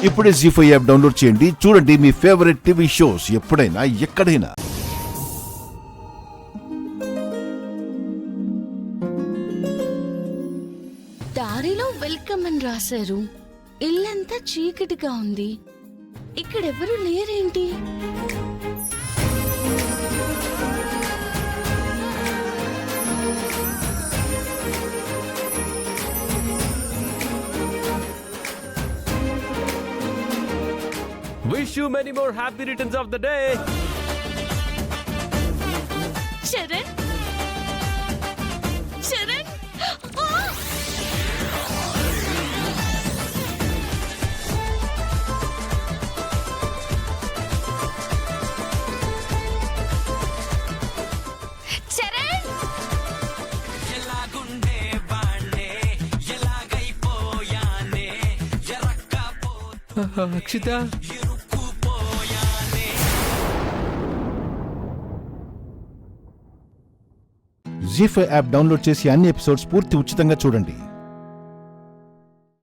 ఇప్పుడే జీ5 app download చేయండి. చూడండి మీ ఫేవరెట్ టీవీ షోస్ ఎప్పుడైనా ఎక్కడైనా. దారిలో వెల్కమ్ అని రాశారు. ఇల్లంతా చీకటిగా ఉంది. ఇక్కడెవరూ లేరేంటి? Wish you many more happy returns of the day. Charan, Charan, Charan, ఎలాగుండే బాణే ఎలాగైపోయానే అక్షిత, జీ5 యాప్ డౌన్లోడ్ చేసి అన్ని ఎపిసోడ్స్ పూర్తి ఉచితంగా చూడండి.